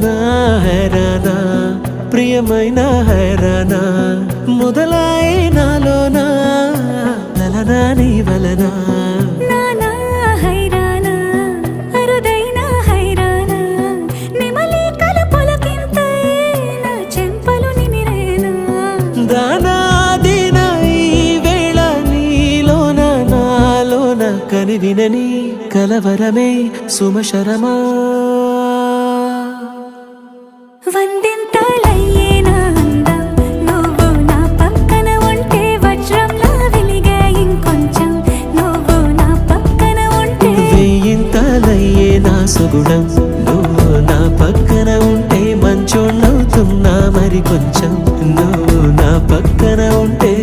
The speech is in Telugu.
నా హైరానా ప్రియమైన హైరానా మొదలాయి నాలోనా లలనా నీ వలనా నానా హైరానా అరుదైన హైరానా నెమలి కలుపులకింతై నా చెంపలు నిమిరేనా దానాదిన ఈ వేళ నీలోన నాలోన కనివినని కలవరమే సుమశరమా